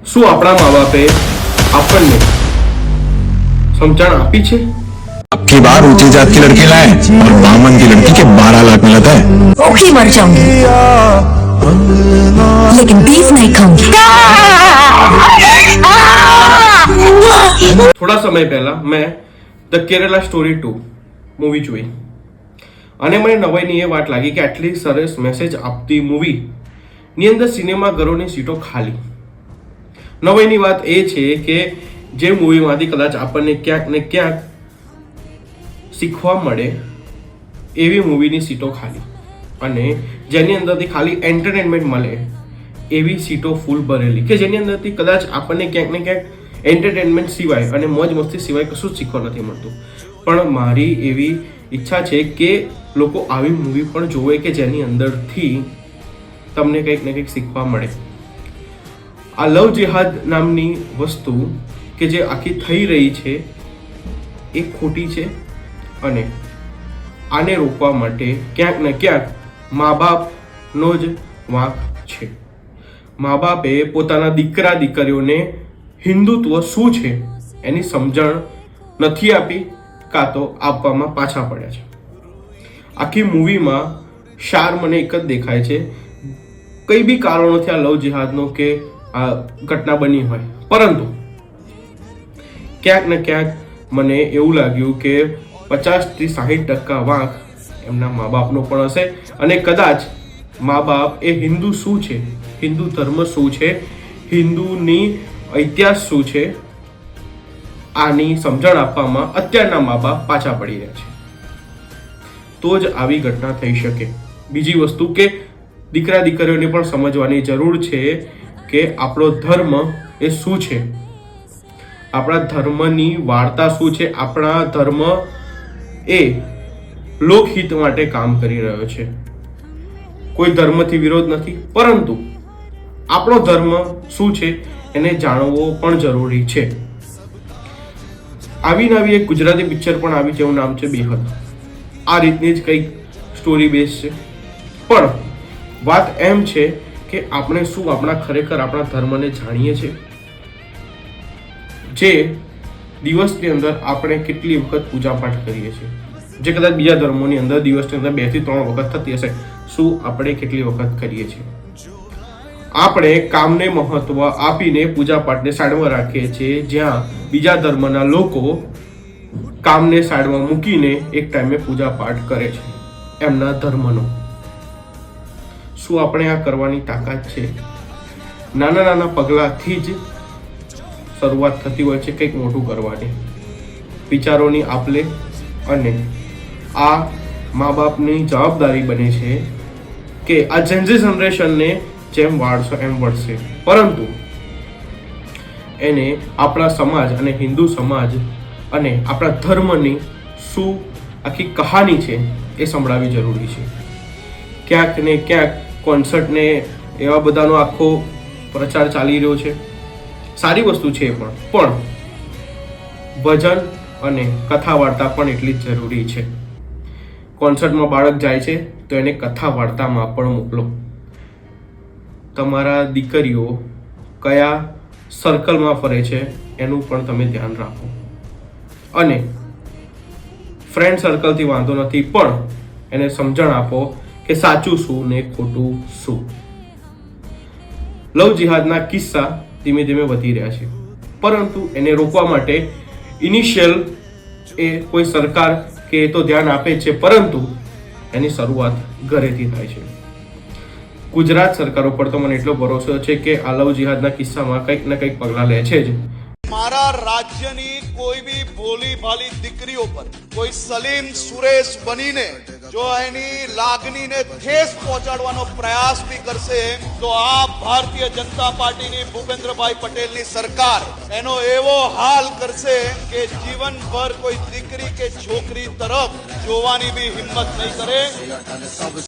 શું આપણા મા બાપે આપણને સમજણ આપી છે? आपकी बार ऊंची जात की लड़की लाए और बामन की लड़की के 12 लाख मिलता है। भूखी मर जाऊंगी लेकिन बीफ नहीं खाऊंगी। થોડા સમય પહેલા મેં ધ કેરેલા સ્ટોરી 2 મૂવી જોઈ અને મને નવાઈની એ વાત લાગી કે આટલી સરસ મેસેજ આપતી મૂવીની અંદર સિનેમાઘરોની સીટો ખાલી. નવાઈની વાત એ છે કે જે મૂવીમાંથી કદાચ આપણને ક્યાંક ને ક્યાંક શીખવા મળે એવી મૂવીની સીટો ખાલી અને જેની અંદરથી ખાલી એન્ટરટેનમેન્ટ મળે એવી સીટો ફૂલ ભરેલી કે જેની અંદરથી કદાચ આપણને ક્યાંક ને ક્યાંક એન્ટરટેનમેન્ટ સિવાય અને મોજ મસ્તી સિવાય કશું જ શીખવા નથી મળતું. પણ મારી એવી ઈચ્છા છે કે લોકો આવી મૂવી પણ જોવે કે જેની અંદરથી તમને કંઈક ને કંઈક શીખવા મળે. આ લવ જેહાદ નામની વસ્તુ કે જે આખી થઈ રહી છે એ ખોટી છે અને આને રોકવા માટે ક્યાંક ને ક્યાંક મા બાપનો જ વાંક છે. મા બાપે પોતાના દીકરા દીકરીઓને હિન્દુત્વ શું છે એની સમજણ નથી આપી કાં તો આપવામાં પાછા પડ્યા છે. આખી મૂવીમાં શાર મને એક જ દેખાય છે, કઈ બી કારણોથી આ લવ જિહાદનો કે આ ઘટના બની હોય, પરંતુ ક્યાંક ને ક્યાંક મને એવું લાગ્યું કે 50 થી 60% વાંક એમના મા બાપનો પણ હશે અને કદાચ મા બાપ એ હિન્દુ શું છે, હિન્દુ ધર્મ શું છે, હિન્દુની ઇતિહાસ શું છે આની સમજણ આપવામાં અત્યારના મા બાપ પાછા પડી રહ્યા છે. તો જ આવી ઘટના થઈ શકે. બીજી વસ્તુ કે દીકરા દીકરીઓને પણ સમજવાની જરૂર છે કે આપણો ધર્મ એ શું છે, આપણા ધર્મની વાર્તા શું છે. આપણા ધર્મ એ લોકહિત માટે કામ કરી રહ્યો છે. કોઈ ધર્મથી વિરોધ નથી, પરંતુ આપણો ધર્મ શું છે એને જાણવો પણ જરૂરી છે. આવી નવી એક ગુજરાતી પિક્ચર પણ આવી જેવું નામ છે બેહદ. આ રીતની જ કંઈક સ્ટોરી બેઝ છે. પણ વાત એમ છે કે આપણે શું ખરેખર આપણા ધર્મને જાણીએ છીએ? જે દિવસની અંદર આપણે કેટલી વખત પૂજા પાઠ કરીએ છીએ, જે કદાચ બીજા ધર્મોની અંદર દિવસની અંદર 2 થી 3 વખત થતી હશે, શું આપણે કેટલી વખત કરીએ છીએ? આપણે કામને મહત્વ આપીને પૂજા પાઠને સાઈડમાં રાખીએ છીએ, જ્યાં બીજા ધર્મના લોકો કામને સાઈડમાં મૂકીને એક ટાઈમે પૂજા પાઠ કરે છે એમના ધર્મનો. શું આપણે આ કરવાની તાકાત છે? નાના નાના પગલાંથી જ શરૂઆત થતી હોય છે કંઈક મોટું કરવાની. વિચારોની આપલે અને આ મા બાપની જવાબદારી બને છે કે આ જેન્ઝી જનરેશનને જેમ વાળશો એમ વળશે, પરંતુ એને આપણા સમાજ અને હિન્દુ સમાજ અને આપણા ધર્મની શું આખી કહાની છે એ સંભળાવવી જરૂરી છે. ક્યાંક ને ક્યાંક કોન્સર્ટને એવા બધાનો આખો પ્રચાર ચાલી રહ્યો છે. સારી વસ્તુ છે પણ ભજન અને કથા વાર્તા પણ એટલી જ જરૂરી છે. કોન્સર્ટમાં બાળક જાય છે તો એને કથા વાર્તામાં પણ મોકલો. તમારા દીકરીઓ કયા સર્કલમાં ફરે છે એનું પણ તમે ધ્યાન રાખો. અને ફ્રેન્ડ સર્કલથી વાંધો નથી, પણ એને સમજણ આપો કે સાચું શું ને ખોટું શું. લવ જિહાદના કિસ્સા ધીમે ધીમે વધી રહ્યા છે, પરંતુ એને રોકવા માટે ઇનિશિયલ એ કોઈ સરકાર કે એ તો ધ્યાન આપે છે, પરંતુ એની શરૂઆત ઘરેથી થાય છે. ગુજરાત સરકાર ઉપર તો મને એટલો ભરોસો છે કે આ લવ જિહાદના કિસ્સામાં કંઈક ને કંઈક પગલાં લે છે જ. મારા રાજ્યની કોઈ બી ભોલી ભાલી દીકરીઓ પર કોઈ સલીમ સુરેશ બનીને જો એની લાગણીને ઠેસ પહોંચાડવાનો પ્રયાસ બી કરશે તો આ ભારતીય જનતા પાર્ટીની ભૂપેન્દ્રભાઈ પટેલની સરકાર એનો એવો હાલ કરશે કે જીવનભર કોઈ દીકરી કે છોકરી તરફ જોવાની બી હિંમત નહીં કરે.